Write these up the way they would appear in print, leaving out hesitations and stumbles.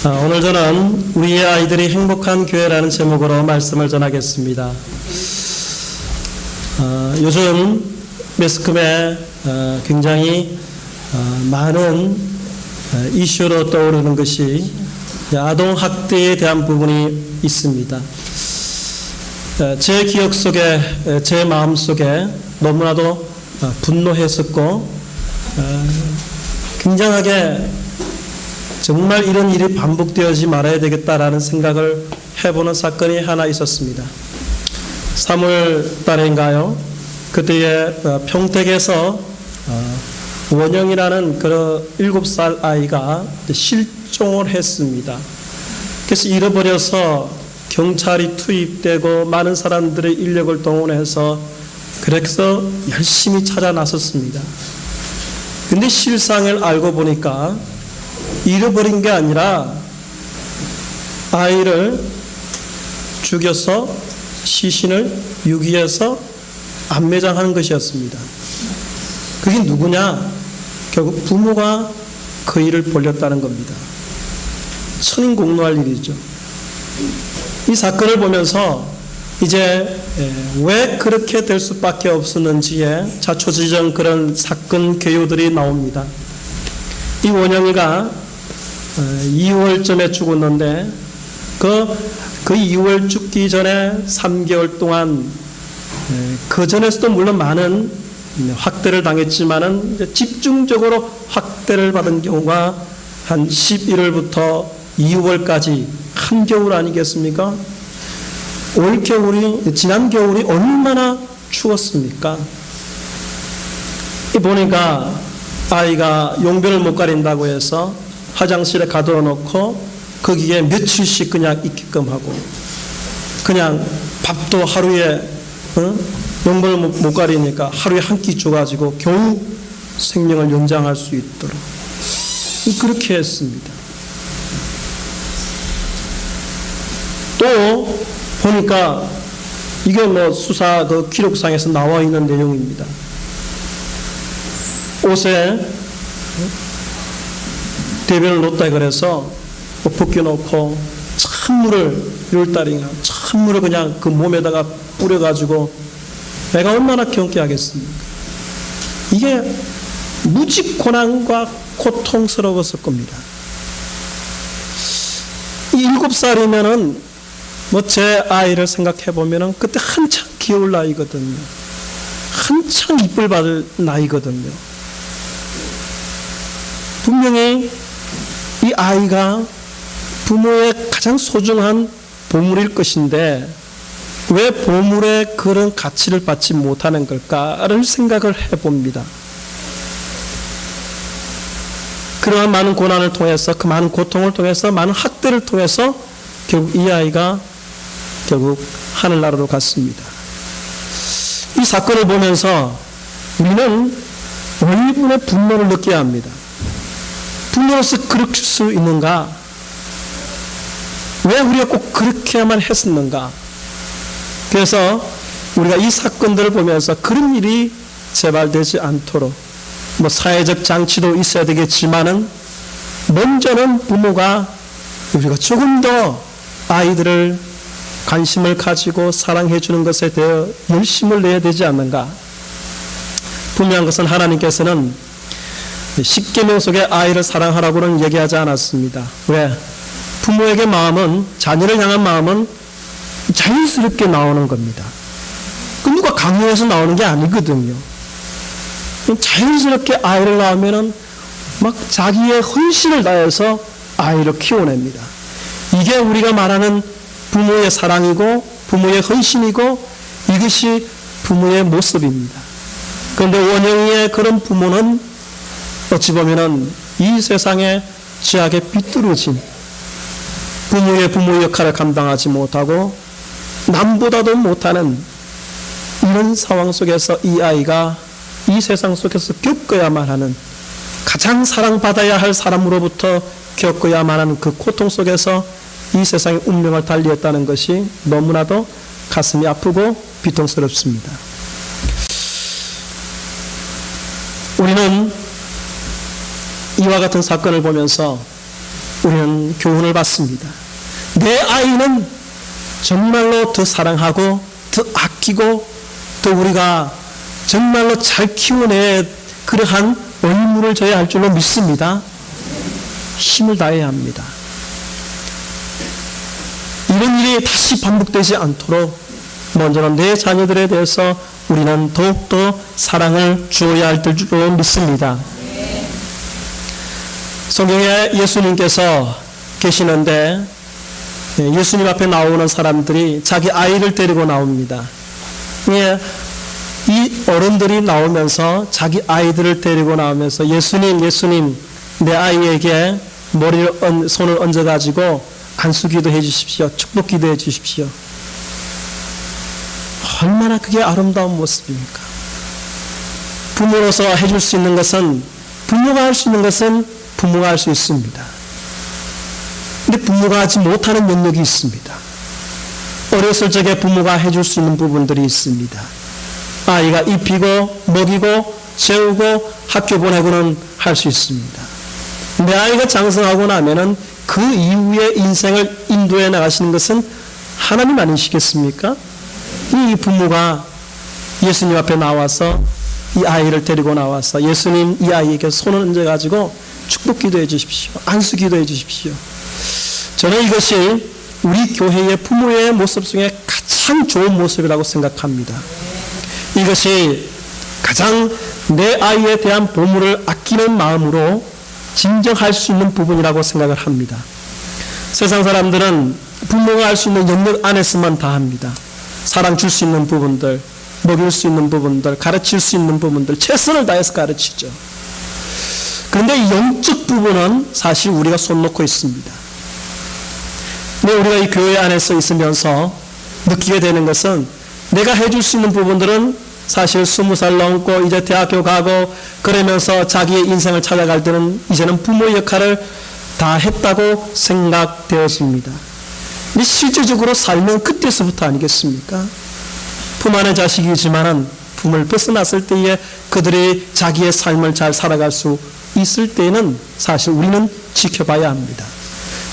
오늘 저는 우리의 아이들이 행복한 교회라는 제목으로 말씀을 전하겠습니다. 요즘 매스컴에 굉장히 많은 이슈로 떠오르는 것이 아동학대에 대한 부분이 있습니다. 제 기억 속에, 제 마음 속에 너무나도 분노했었고 굉장하게 정말 이런 일이 반복되어지 말아야 되겠다라는 생각을 해보는 사건이 하나 있었습니다. 3월 달인가요? 그때에 평택에서 원영이라는 그 7살 아이가 실종을 했습니다. 그래서 잃어버려서 경찰이 투입되고 많은 사람들의 인력을 동원해서 그래서 열심히 찾아 나섰습니다. 근데 실상을 알고 보니까 잃어버린 게 아니라 아이를 죽여서 시신을 유기해서 안매장하는 것이었습니다. 그게 누구냐? 결국 부모가 그 일을 벌였다는 겁니다. 천인공노할 일이죠. 이 사건을 보면서 이제 왜 그렇게 될 수밖에 없었는지에 자초지정 그런 사건 개요들이 나옵니다. 이 원영이가 2월쯤에 죽었는데 그 2월 죽기 전에 3개월 동안 그 전에서도 물론 많은 학대를 당했지만은 집중적으로 학대를 받은 경우가 한 11월부터 2월까지 한겨울 아니겠습니까? 올 겨울이, 지난 겨울이 얼마나 추웠습니까? 보니까 아이가 용변을 못 가린다고 해서 화장실에 가둬 놓고 거기에 며칠씩 그냥 있게끔 하고, 그냥 밥도 하루에 용변을 못 가리니까 하루에 한 끼 줘가지고 겨우 생명을 연장할 수 있도록 그렇게 했습니다. 또 보니까 이게 뭐 수사 그 기록상에서 나와 있는 내용입니다. 옷에 대변을 놓다 그래서 벗겨놓고 찬물을 6월달인가 찬물을 그냥 그 몸에다가 뿌려가지고 내가 얼마나 경계하겠습니까? 이게 무지 고난과 고통스러웠을 겁니다. 이 7살이면은 뭐 제 아이를 생각해 보면은 그때 한창 귀여울 나이거든요. 한창 이쁠 받을 나이거든요. 분명히 이 아이가 부모의 가장 소중한 보물일 것인데 왜 보물의 그런 가치를 받지 못하는 걸까를 생각을 해봅니다. 그러한 많은 고난을 통해서, 그 많은 고통을 통해서, 많은 학대를 통해서 결국 이 아이가 결국 하늘나라로 갔습니다. 이 사건을 보면서 우리는 얼마나 분노를 느껴야 합니다. 분노로서 그럴 수 있는가? 왜 우리가 꼭 그렇게만 했었는가? 그래서 우리가 이 사건들을 보면서 그런 일이 재발되지 않도록 뭐 사회적 장치도 있어야 되겠지만은 먼저는 부모가 우리가 조금 더 아이들을 관심을 가지고 사랑해 주는 것에 대해 열심을 내야 되지 않는가? 분명한 것은 하나님께서는 십계명 속에 아이를 사랑하라고는 얘기하지 않았습니다. 왜? 부모에게 마음은, 자녀를 향한 마음은 자연스럽게 나오는 겁니다. 그 누가 강요해서 나오는 게 아니거든요. 자연스럽게 아이를 낳으면은 막 자기의 헌신을 다해서 아이를 키워냅니다. 이게 우리가 말하는 부모의 사랑이고 부모의 헌신이고 이것이 부모의 모습입니다. 그런데 원영이의 그런 부모는 어찌 보면은 이 세상에 죄악에 비뚤어진 부모 역할을 감당하지 못하고 남보다도 못하는 이런 상황 속에서 이 아이가 이 세상 속에서 겪어야만 하는, 가장 사랑받아야 할 사람으로부터 겪어야만 하는 그 고통 속에서 이 세상의 운명을 달리했다는 것이 너무나도 가슴이 아프고 비통스럽습니다. 우리는 이와 같은 사건을 보면서 우리는 교훈을 받습니다. 내 아이는 정말로 더 사랑하고 더 아끼고 또 우리가 정말로 잘 키워내 그러한 의무를 져야 할 줄로 믿습니다. 힘을 다해야 합니다. 이런 일이 다시 반복되지 않도록 먼저는 내 자녀들에 대해서 우리는 더욱더 사랑을 주어야 할 줄로 믿습니다. 성경에 예수님께서 계시는데 예수님 앞에 나오는 사람들이 자기 아이를 데리고 나옵니다. 이 어른들이 나오면서 자기 아이들을 데리고 나오면서 예수님 내 아이에게 손을 얹어가지고 안수기도 해주십시오. 축복기도 해주십시오. 얼마나 그게 아름다운 모습입니까? 부모로서 해줄 수 있는 것은 부모가 할 수 있는 것은 부모가 할 수 있습니다. 근데 부모가 하지 못하는 영역이 있습니다. 어렸을 적에 부모가 해줄 수 있는 부분들이 있습니다. 아이가 입히고 먹이고 재우고 학교 보내고는 할 수 있습니다. 내 아이가 장성하고 나면은 그 이후의 인생을 인도해 나가시는 것은 하나님 아니시겠습니까? 이 부모가 예수님 앞에 나와서 이 아이를 데리고 나와서 예수님 이 아이에게 손을 얹어가지고 축복기도 해주십시오. 안수기도 해주십시오. 저는 이것이 우리 교회의 부모의 모습 중에 가장 좋은 모습이라고 생각합니다. 이것이 가장 내 아이에 대한 보물을 아끼는 마음으로 진정할 수 있는 부분이라고 생각을 합니다. 세상 사람들은 부모가 할 수 있는 영역 안에서만 다 합니다. 사랑 줄 수 있는 부분들, 먹일 수 있는 부분들, 가르칠 수 있는 부분들, 최선을 다해서 가르치죠. 그런데 이 영적 부분은 사실 우리가 손 놓고 있습니다. 근데 우리가 이 교회 안에서 있으면서 느끼게 되는 것은 내가 해줄 수 있는 부분들은 사실 20살 넘고 이제 대학교 가고 그러면서 자기의 인생을 찾아갈 때는 이제는 부모의 역할을 다 했다고 생각되었습니다. 근데 실질적으로 삶은 그때서부터 아니겠습니까? 품 안의 자식이지만은 품을 벗어났을 때에 그들이 자기의 삶을 잘 살아갈 수 있을 때는 사실 우리는 지켜봐야 합니다.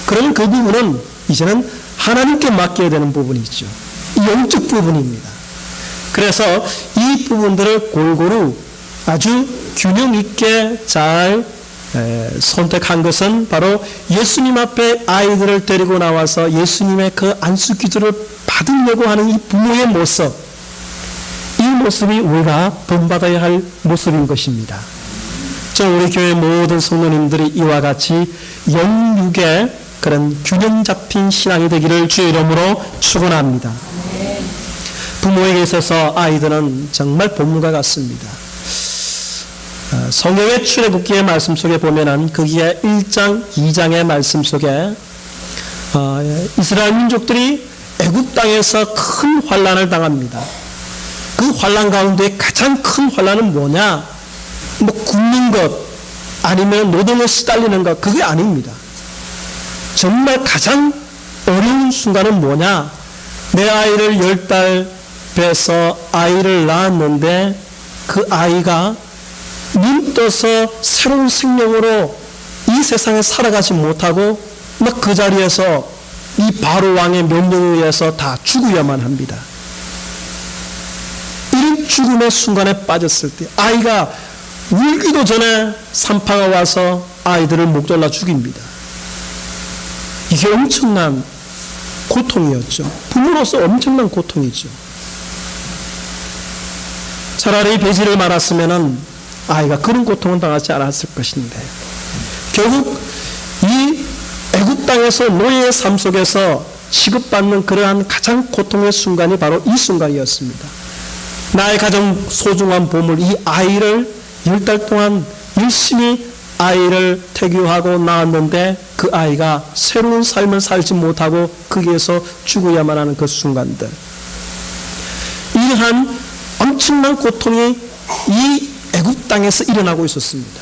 그러면 그 부분은 이제는 하나님께 맡겨야 되는 부분이죠. 이 영적 부분입니다. 그래서 이 부분들을 골고루 아주 균형 있게 잘 선택한 것은 바로 예수님 앞에 아이들을 데리고 나와서 예수님의 그 안수 기도를 받으려고 하는 이 부모의 모습, 이 모습이 우리가 본받아야 할 모습인 것입니다. 저 우리 교회 모든 성도님들이 이와 같이 영육의 그런 균형 잡힌 신앙이 되기를 주의 이름으로 축원합니다. 부모에게 있어서 아이들은 정말 본문과 같습니다. 성경의 출애굽기의 말씀 속에 보면은 거기에 1장, 2장의 말씀 속에 이스라엘 민족들이 애굽 땅에서 큰 환난을 당합니다. 그 환난 가운데 가장 큰 환난은 뭐냐? 뭐 굶는 것 아니면 노동에 시달리는 것 그게 아닙니다. 정말 가장 어려운 순간은 뭐냐? 내 아이를 10달 배에서 아이를 낳았는데 그 아이가 눈 떠서 새로운 생명으로 이 세상에 살아가지 못하고 막 그 자리에서 이 바로 왕의 명령에 의해서 다 죽어야만 합니다. 이런 죽음의 순간에 빠졌을 때 아이가 울기도 전에 산파가 와서 아이들을 목졸라 죽입니다. 이게 엄청난 고통이었죠. 부모로서 엄청난 고통이죠. 차라리 배지를 말았으면 아이가 그런 고통은 당하지 않았을 것인데 결국 이 애굽 땅에서 노예의 삶 속에서 취급받는 그러한 가장 고통의 순간이 바로 이 순간이었습니다. 나의 가장 소중한 보물 이 아이를 10달 동안 열심히 아이를 태교하고 낳았는데 그 아이가 새로운 삶을 살지 못하고 거기에서 죽어야만 하는 그 순간들, 이러한 엄청난 고통이 이 애굽 땅에서 일어나고 있었습니다.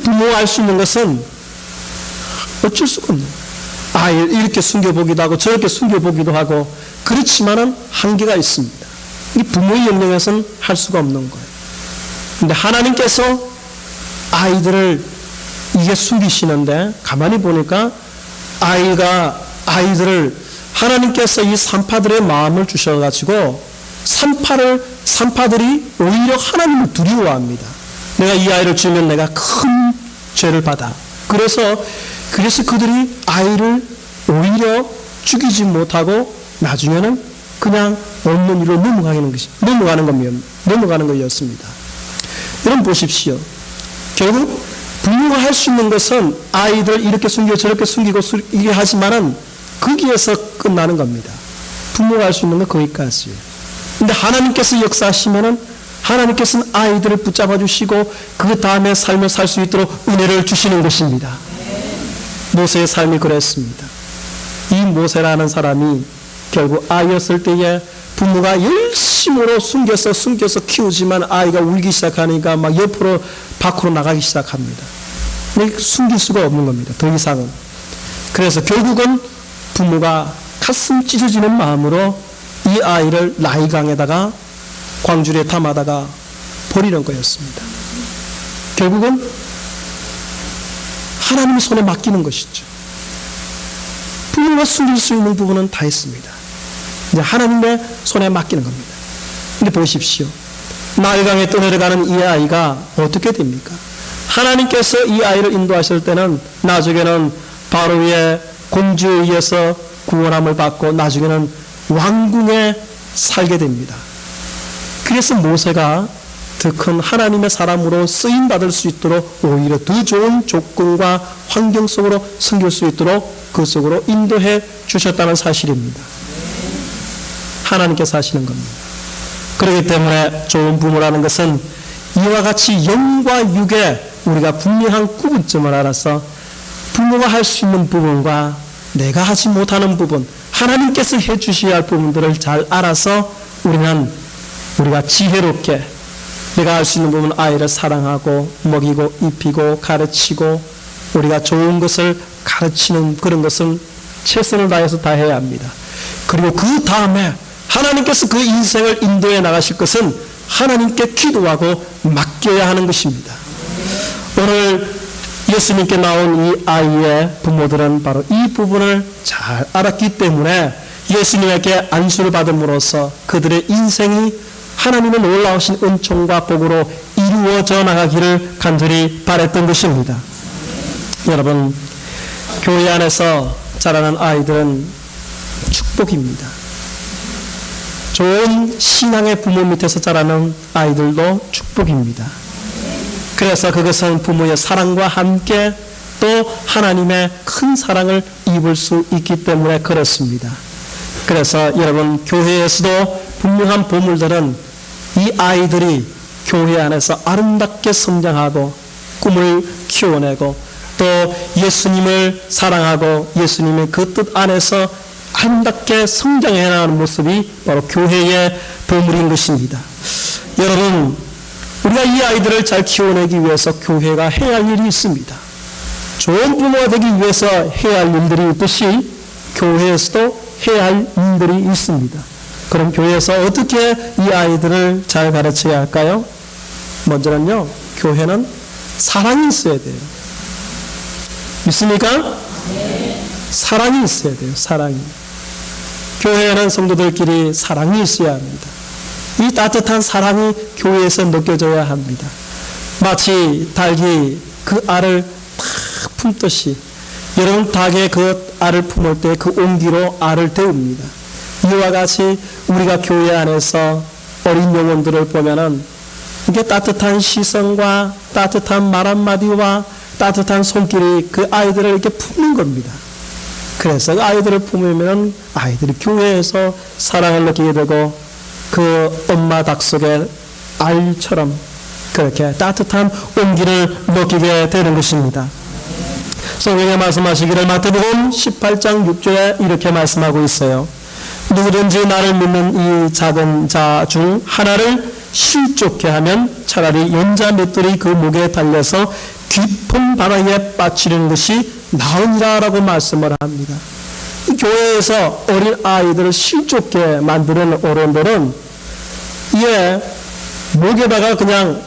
부모가 할 수 있는 것은 어쩔 수가 없는 아이를 이렇게 숨겨보기도 하고 저렇게 숨겨보기도 하고 그렇지만은 한계가 있습니다. 이 부모의 영역에서는 할 수가 없는 거예요. 근데 하나님께서 아이들을 이게 숨기시는데 가만히 보니까 아이들을 하나님께서 이 산파들의 마음을 주셔가지고 산파들이 오히려 하나님을 두려워합니다. 내가 이 아이를 주면 내가 큰 죄를 받아. 그래서 그들이 아이를 오히려 죽이지 못하고 나중에는 그냥 없는 일로 넘어가는 거였습니다. 여러분 보십시오. 결국 부모가 할 수 있는 것은 아이들 이렇게 숨기고 저렇게 숨기고 이게 하지만은 거기에서 끝나는 겁니다. 부모가 할 수 있는 건 거기까지예요. 근데 하나님께서 역사하시면은 하나님께서는 아이들을 붙잡아 주시고 그 다음에 삶을 살 수 있도록 은혜를 주시는 것입니다. 모세의 삶이 그랬습니다. 이 모세라는 사람이 결국 아이였을 때에 부모가 열심으로 숨겨서 키우지만 아이가 울기 시작하니까 막 옆으로 밖으로 나가기 시작합니다. 숨길 수가 없는 겁니다. 더 이상은. 그래서 결국은 부모가 가슴 찢어지는 마음으로 이 아이를 나일강에다가 광주리에 담아다가 버리는 거였습니다. 결국은 하나님의 손에 맡기는 것이죠. 부모가 숨길 수 있는 부분은 다 했습니다. 이제 하나님의 손에 맡기는 겁니다. 근데 보십시오. 나일강에 떠내려가는 이 아이가 어떻게 됩니까? 하나님께서 이 아이를 인도하실 때는 나중에는 바로의 공주에 의해서 구원함을 받고 나중에는 왕궁에 살게 됩니다. 그래서 모세가 더 큰 하나님의 사람으로 쓰임받을 수 있도록 오히려 더 좋은 조건과 환경 속으로 섬길 수 있도록 그 속으로 인도해 주셨다는 사실입니다. 하나님께서 하시는 겁니다. 그렇기 때문에 좋은 부모라는 것은 이와 같이 영과 육의 우리가 분명한 구분점을 알아서 부모가 할 수 있는 부분과 내가 하지 못하는 부분, 하나님께서 해 주셔야 할 부분들을 잘 알아서 우리가 지혜롭게 내가 할 수 있는 부분 아이를 사랑하고 먹이고 입히고 가르치고 우리가 좋은 것을 가르치는 그런 것은 최선을 다해서 다 해야 합니다. 그리고 그 다음에 하나님께서 그 인생을 인도해 나가실 것은 하나님께 기도하고 맡겨야 하는 것입니다. 오늘 예수님께 나온 이 아이의 부모들은 바로 이 부분을 잘 알았기 때문에 예수님에게 안수를 받음으로써 그들의 인생이 하나님의 놀라우신 은총과 복으로 이루어져 나가기를 간절히 바랬던 것입니다. 여러분, 교회 안에서 자라는 아이들은 축복입니다. 좋은 신앙의 부모 밑에서 자라는 아이들도 축복입니다. 그래서 그것은 부모의 사랑과 함께 또 하나님의 큰 사랑을 입을 수 있기 때문에 그렇습니다. 그래서 여러분, 교회에서도 분명한 보물들은 이 아이들이 교회 안에서 아름답게 성장하고 꿈을 키워내고 또 예수님을 사랑하고 예수님의 그 뜻 안에서 아름답게 성장해 나가는 모습이 바로 교회의 보물인 것입니다. 여러분, 우리가 이 아이들을 잘 키워내기 위해서 교회가 해야 할 일이 있습니다. 좋은 부모가 되기 위해서 해야 할 일들이 있듯이 교회에서도 해야 할 일들이 있습니다. 그럼 교회에서 어떻게 이 아이들을 잘 가르쳐야 할까요? 먼저는요, 교회는 사랑이 있어야 돼요. 믿습니까? 네. 사랑이 있어야 돼요. 사랑이. 교회에는 성도들끼리 사랑이 있어야 합니다. 이 따뜻한 사랑이 교회에서 느껴져야 합니다. 마치 닭이 그 알을 탁 품듯이 여러분, 닭의 그 알을 품을 때 그 온기로 알을 데웁니다. 이와 같이 우리가 교회 안에서 어린 영혼들을 보면은 이게 따뜻한 시선과 따뜻한 말 한마디와 따뜻한 손길이 그 아이들을 이렇게 품는 겁니다. 그래서 그 아이들을 품으면 아이들이 교회에서 사랑을 느끼게 되고 그 엄마 닭 속의 알처럼 그렇게 따뜻한 온기를 느끼게 되는 것입니다. 성경에 말씀하시기를 마태복음 18장 6절에 이렇게 말씀하고 있어요. 누구든지 나를 믿는 이 작은 자 중 하나를 실족케 하면 차라리 연자 맷돌이 그 목에 달려서 깊은 바다에 빠뜨리는 것이 나으니라 라고 말씀을 합니다. 이 교회에서 어린 아이들을 실족케 만드는 어른들은 이에 목에다가 그냥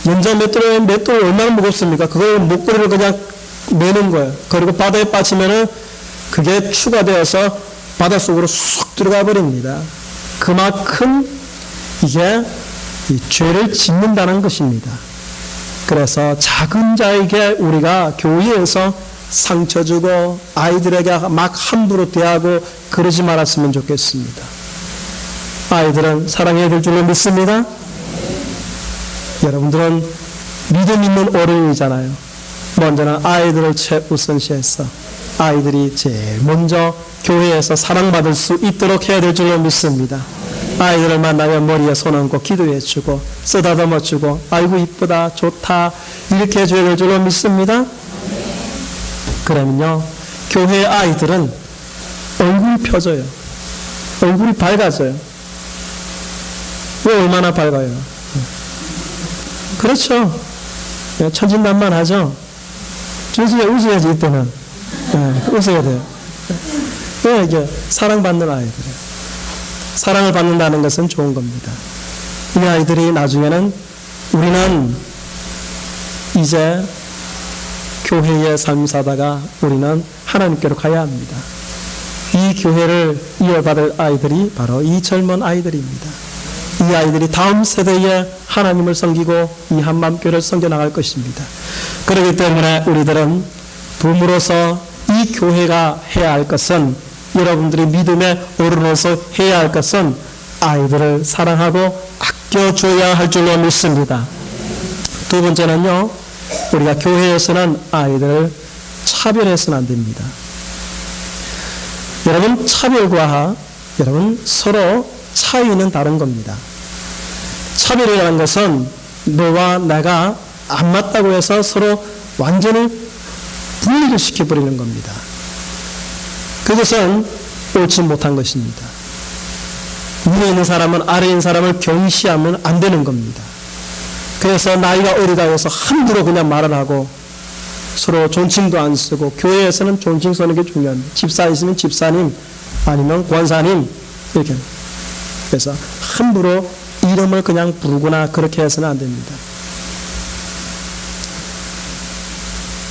연자 맷돌 얼마나 무겁습니까? 그걸 목걸이를 그냥 내는 거예요. 그리고 바다에 빠지면은 그게 추가되어서 바닷속으로 쑥 들어가 버립니다. 그만큼 이게 이 죄를 짓는다는 것입니다. 그래서 작은 자에게 우리가 교회에서 상처 주고 아이들에게 막 함부로 대하고 그러지 말았으면 좋겠습니다. 아이들은 사랑해야 될 줄로 믿습니다. 여러분들은 믿음 있는 어른이잖아요. 먼저는 아이들을 최우선시해서 아이들이 제일 먼저 교회에서 사랑받을 수 있도록 해야 될 줄로 믿습니다. 아이들을 만나면 머리에 손 얹고 기도해주고 쓰다듬어주고 아이고 이쁘다 좋다 이렇게 해줘야 될 줄로 믿습니다. 그러면요 교회 아이들은 얼굴이 펴져요. 얼굴이 밝아져요. 왜 얼마나 밝아요? 그렇죠. 천진난만하죠. 준수야 웃어야지 이때는. 웃어야 돼요. 왜 이게 사랑받는 아이들이에요. 사랑을 받는다는 것은 좋은 겁니다. 이 아이들이 나중에는 우리는 이제 교회의 삶 사다가 우리는 하나님께로 가야 합니다. 이 교회를 이어받을 아이들이 바로 이 젊은 아이들입니다. 이 아이들이 다음 세대에 하나님을 섬기고 이 한마음교회를 섬겨나갈 것입니다. 그렇기 때문에 우리들은 부모로서 이 교회가 해야 할 것은 여러분들이 믿음의 어른으로서 해야 할 것은 아이들을 사랑하고 아껴줘야 할 줄로 믿습니다. 두 번째는요, 우리가 교회에서는 아이들을 차별해서는 안 됩니다. 여러분, 차별과 여러분 서로 차이는 다른 겁니다. 차별이라는 것은 너와 내가 안 맞다고 해서 서로 완전히 분리를 시켜버리는 겁니다. 그것은 옳지 못한 것입니다. 위에 있는 사람은 아래에 있는 사람을 경시하면 안 되는 겁니다. 그래서 나이가 어리다 해서 함부로 그냥 말을 하고 서로 존칭도 안 쓰고 교회에서는 존칭 쓰는 게 중요합니다. 집사 있으면 집사님 아니면 권사님 이렇게 그래서 함부로 이름을 그냥 부르거나 그렇게 해서는 안 됩니다.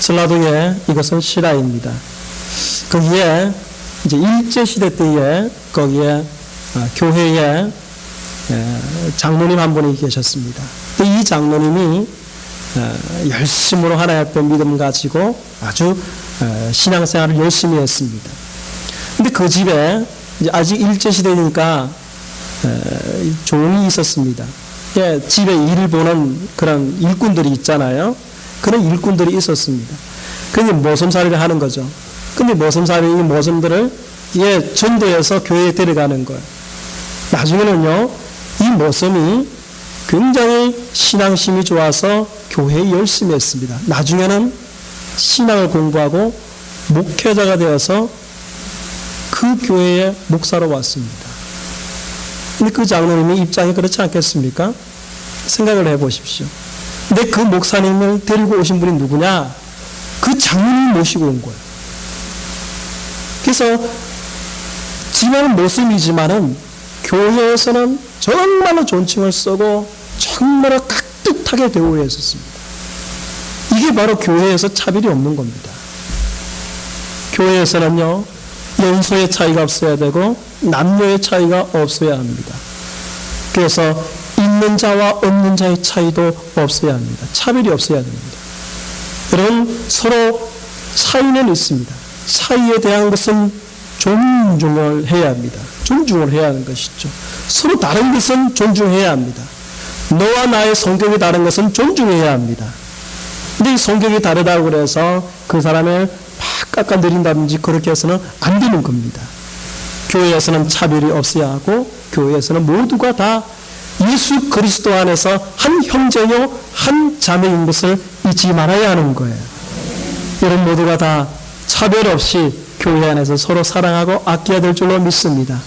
전라도에 이것은 실화입니다. 거기에 이제 일제시대 때에 거기에 교회에 장로님 한 분이 계셨습니다. 이 장로님이 열심으로 하나님 앞에 믿음 가지고 아주 신앙생활을 열심히 했습니다. 근데 그 집에 이제 아직 일제시대니까 종이 있었습니다. 집에 일을 보는 그런 일꾼들이 있잖아요. 그런 일꾼들이 있었습니다. 그게 모섬살이를 하는 거죠. 근데 모섬살이 이 모섬들을 전도해서 교회에 데려가는 거예요. 나중에는요, 이 모섬이 굉장히 신앙심이 좋아서 교회에 열심히 했습니다. 나중에는 신앙을 공부하고 목회자가 되어서 그 교회의 목사로 왔습니다. 근데 그 장로님의 입장이 그렇지 않겠습니까? 생각을 해보십시오. 근데 그 목사님을 데리고 오신 분이 누구냐? 그 장로님을 모시고 온 거예요. 그래서 집안은 모습이지만은 교회에서는 정말로 존칭을 쓰고 정말로 깍듯하게 대우했었습니다. 이게 바로 교회에서 차별이 없는 겁니다. 교회에서는요, 연소의 차이가 없어야 되고 남녀의 차이가 없어야 합니다. 그래서 있는 자와 없는 자의 차이도 없어야 합니다. 차별이 없어야 됩니다. 여러분, 서로 차이는 있습니다. 차이에 대한 것은 존중을 해야 합니다. 존중을 해야 하는 것이죠. 서로 다른 것은 존중해야 합니다. 너와 나의 성격이 다른 것은 존중해야 합니다. 근데 이 성격이 다르다고 그래서 그 사람을 막 깎아내린다든지 그렇게 해서는 안 되는 겁니다. 교회에서는 차별이 없어야 하고 교회에서는 모두가 다 예수 그리스도 안에서 한 형제요 한 자매인 것을 잊지 말아야 하는 거예요. 여러분 모두가 다 차별 없이 교회 안에서 서로 사랑하고 아껴야 될 줄로 믿습니다.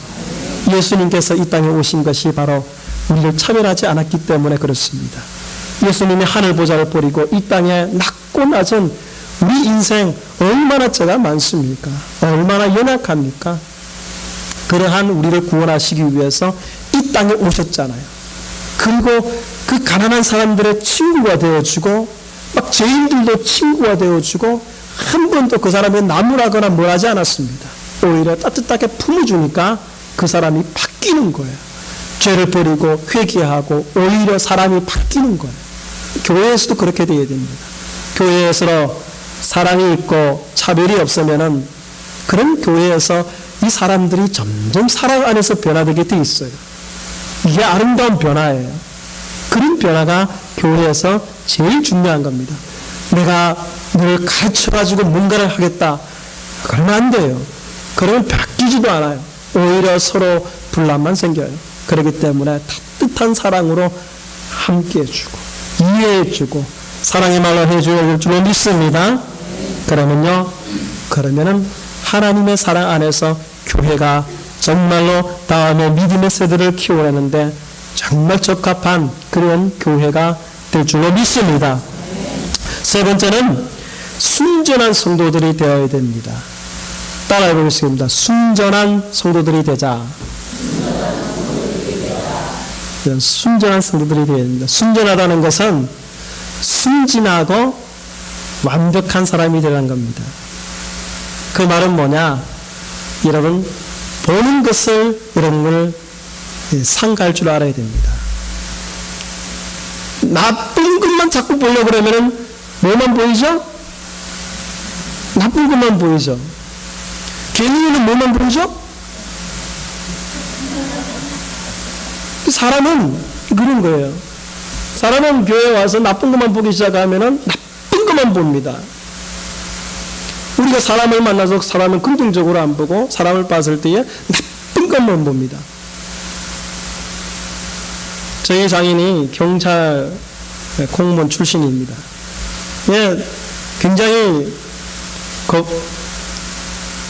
예수님께서 이 땅에 오신 것이 바로 우리를 차별하지 않았기 때문에 그렇습니다. 예수님이 하늘 보좌를 버리고 이 땅에 낮고 낮은 우리 인생 얼마나 죄가 많습니까? 얼마나 연약합니까? 그러한 우리를 구원하시기 위해서 이 땅에 오셨잖아요. 그리고 그 가난한 사람들의 친구가 되어주고 막 죄인들도 친구가 되어주고 한 번도 그 사람이 나무라거나 뭘 하지 않았습니다. 오히려 따뜻하게 품어주니까 그 사람이 바뀌는 거예요. 죄를 버리고 회개하고 오히려 사람이 바뀌는 거예요. 교회에서도 그렇게 되어야 됩니다. 교회에서 사랑이 있고 차별이 없으면은 그런 교회에서 이 사람들이 점점 사랑 안에서 변화되게 돼 있어요. 이게 아름다운 변화예요. 그런 변화가 교회에서 제일 중요한 겁니다. 내가 늘 가르쳐가지고 뭔가를 하겠다. 그러면 안 돼요. 그러면 바뀌지도 않아요. 오히려 서로 분란만 생겨요. 그렇기 때문에 따뜻한 사랑으로 함께 해주고 이해해주고 사랑의 말로 해줘야 될 줄로 믿습니다. 그러면은 하나님의 사랑 안에서 교회가 정말로 다음에 믿음의 세대를 키워내는데 정말 적합한 그런 교회가 될 줄로 믿습니다. 세 번째는 순전한 성도들이 되어야 됩니다. 따라해 보겠습니다. 순전한 성도들이 되자. 순전한 성도들이 되어야 됩니다. 순전하다는 것은 순진하고 완벽한 사람이 되는 겁니다. 그 말은 뭐냐? 여러분, 보는 것을 여러분을 상가할 줄 알아야 됩니다. 나쁜 것만 자꾸 보려고 그러면은 뭐만 보이죠? 나쁜 것만 보이죠. 개인은 뭐만 보이죠? 사람은 그런 거예요. 사람은 교회에 와서 나쁜 것만 보기 시작하면은 나쁜 것만 봅니다. 우리가 사람을 만나서 사람을 긍정적으로 안 보고 사람을 봤을 때에 나쁜 것만 봅니다. 저희 장인이 경찰 공무원 출신입니다. 예, 굉장히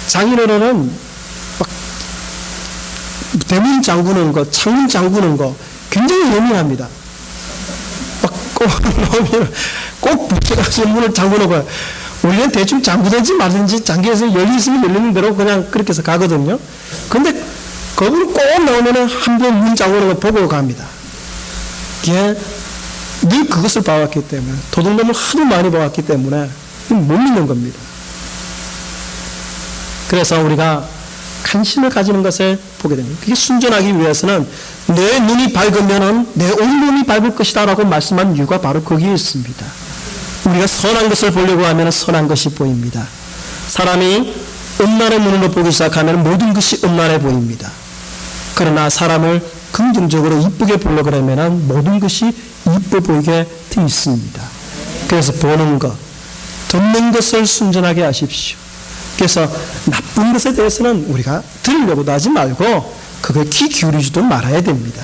장인어른은 막 대문 잠그는 거, 창문 잠그는 거 굉장히 예민합니다. 꼭 붙여가지고 문을 잠그는 거예요. 원래는 대충 잠그든지 말든지 잠겨서 열리있으면 열리는 대로 그냥 그렇게 해서 가거든요. 근데 그분 꼭 나오면은 한 번 문 잠그는 거 보고 갑니다. 이게 늘 그것을 봐왔기 때문에 도둑놈을 하도 많이 봐왔기 때문에 못 믿는 겁니다. 그래서 우리가 관심을 가지는 것을 보게 됩니다. 그게 순전하기 위해서는 내 눈이 밝으면은 내 온몸이 밝을 것이다 라고 말씀한 이유가 바로 거기에 있습니다. 우리가 선한 것을 보려고 하면 선한 것이 보입니다. 사람이 음란의 눈으로 보기 시작하면 모든 것이 음란해 보입니다. 그러나 사람을 긍정적으로 이쁘게 보려고 하면 모든 것이 이뻐 보이게 되어 있습니다. 그래서 보는 것, 듣는 것을 순전하게 하십시오. 그래서 나쁜 것에 대해서는 우리가 들으려고도 하지 말고 그걸 귀 기울이지도 말아야 됩니다.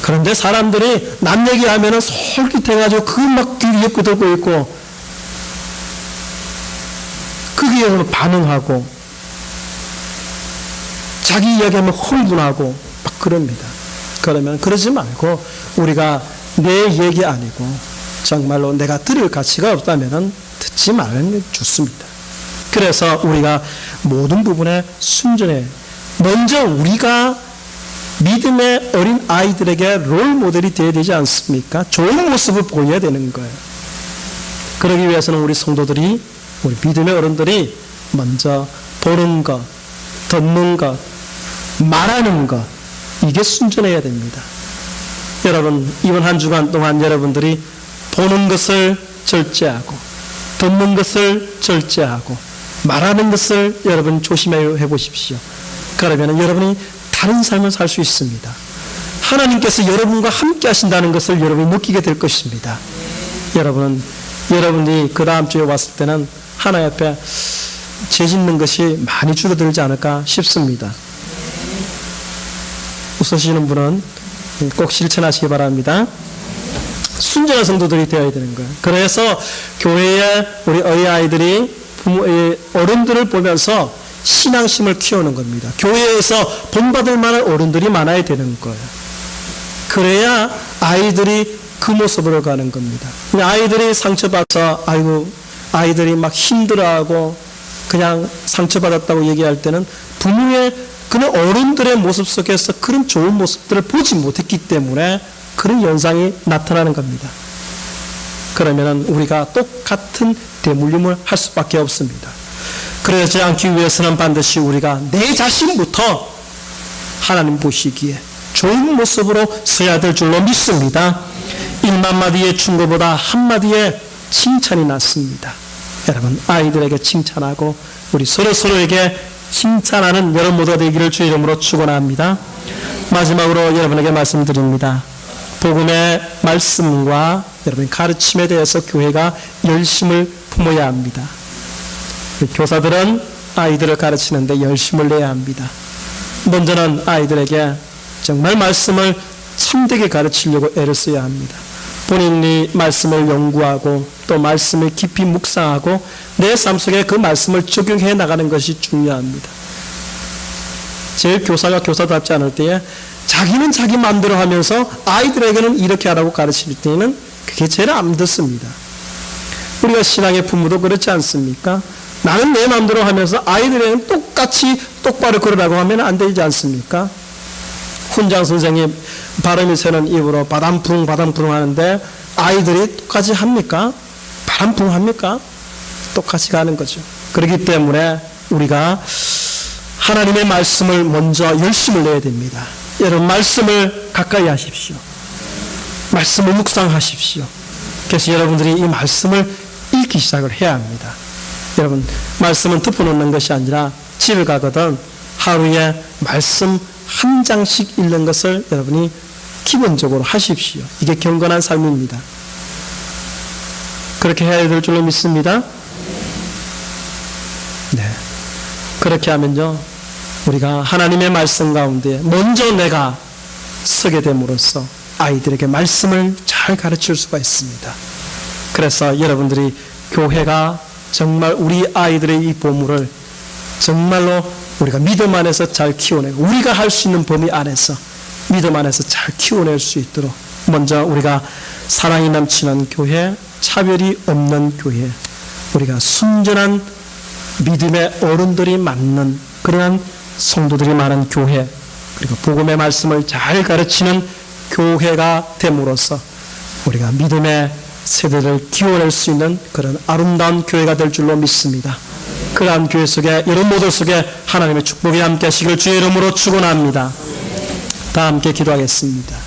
그런데 사람들이 남 얘기하면 솔깃해가지고 그걸 막 귀 위에 끄덕고 있고 거기에 반응하고 자기 이야기하면 흥분하고 막 그럽니다. 그러면 그러지 말고 우리가 내 얘기 아니고 정말로 내가 들을 가치가 없다면 듣지 말는 게 좋습니다. 그래서 우리가 모든 부분에 순전해. 먼저 우리가 믿음의 어린 아이들에게 롤 모델이 되어야 되지 않습니까? 좋은 모습을 보여야 되는 거예요. 그러기 위해서는 우리 성도들이, 우리 믿음의 어른들이 먼저 보는 것, 듣는 것, 말하는 것, 이게 순전해야 됩니다. 여러분, 이번 한 주간 동안 여러분들이 보는 것을 절제하고 듣는 것을 절제하고 말하는 것을 여러분 조심해 보십시오. 그러면 여러분이 다른 삶을 살 수 있습니다. 하나님께서 여러분과 함께 하신다는 것을 여러분이 느끼게 될 것입니다. 여러분이 그 다음 주에 왔을 때는 하나님 앞에 죄 짓는 것이 많이 줄어들지 않을까 싶습니다. 웃으시는 분은 꼭 실천하시기 바랍니다. 순전한 성도들이 되어야 되는 거예요. 그래서 교회에 우리 어린아이들이 부모의 어른들을 보면서 신앙심을 키우는 겁니다. 교회에서 본받을 만한 어른들이 많아야 되는 거예요. 그래야 아이들이 그 모습으로 가는 겁니다. 아이들이 상처받아서 아이들이 막 힘들어하고 그냥 상처받았다고 얘기할 때는 부모의 그런 어른들의 모습 속에서 그런 좋은 모습들을 보지 못했기 때문에 그런 현상이 나타나는 겁니다. 그러면 우리가 똑같은 대물림을 할 수밖에 없습니다. 그러지 않기 위해서는 반드시 우리가 내 자신부터 하나님 보시기에 좋은 모습으로 서야 될 줄로 믿습니다. 1만 마디의 충고보다 한마디의 칭찬이 낫습니다. 여러분, 아이들에게 칭찬하고 우리 서로에게 칭찬하는 여러분 모두가 되기를 주의 이름으로 축원합니다. 마지막으로 여러분에게 말씀드립니다. 복음의 말씀과 여러분 가르침에 대해서 교회가 열심을 품어야 합니다. 교사들은 아이들을 가르치는데 열심을 내야 합니다. 먼저는 아이들에게 정말 말씀을 참되게 가르치려고 애를 써야 합니다. 본인이 말씀을 연구하고 또 말씀을 깊이 묵상하고 내 삶 속에 그 말씀을 적용해 나가는 것이 중요합니다. 제일 교사가 교사답지 않을 때에 자기는 자기 마음대로 하면서 아이들에게는 이렇게 하라고 가르칠 때는 그게 제일 안 듣습니다. 우리가 신앙의 부모도 그렇지 않습니까? 나는 내 마음대로 하면서 아이들에게는 똑같이 똑바로 걸으라고 하면 안 되지 않습니까? 훈장 선생님 발음이 새는 입으로 바람풍 하는데 아이들이 똑같이 합니까? 바람풍 합니까? 똑같이 가는 거죠. 그렇기 때문에 우리가 하나님의 말씀을 먼저 열심을 내야 됩니다. 여러분, 말씀을 가까이 하십시오. 말씀을 묵상하십시오. 그래서 여러분들이 이 말씀을 읽기 시작을 해야 합니다. 여러분, 말씀은 덮어놓는 것이 아니라 집에 가거든 하루에 말씀 한 장씩 읽는 것을 여러분이 기본적으로 하십시오. 이게 경건한 삶입니다. 그렇게 해야 될 줄로 믿습니다. 네. 그렇게 하면요, 우리가 하나님의 말씀 가운데 먼저 내가 서게 됨으로써 아이들에게 말씀을 잘 가르칠 수가 있습니다. 그래서 여러분들이 교회가 정말 우리 아이들의 이 보물을 정말로 우리가 믿음 안에서 잘 키워내고 우리가 할 수 있는 범위 안에서 믿음 안에서 잘 키워낼 수 있도록 먼저 우리가 사랑이 넘치는 교회, 차별이 없는 교회, 우리가 순전한 믿음의 어른들이 많는 그러한 성도들이 많은 교회, 그리고 복음의 말씀을 잘 가르치는 교회가 됨으로써 우리가 믿음의 세대를 키워낼 수 있는 그런 아름다운 교회가 될 줄로 믿습니다. 그러한 교회 속에 여러분 모두 속에 하나님의 축복이 함께 하시길 주의 이름으로 축원합니다. 다 함께 기도하겠습니다.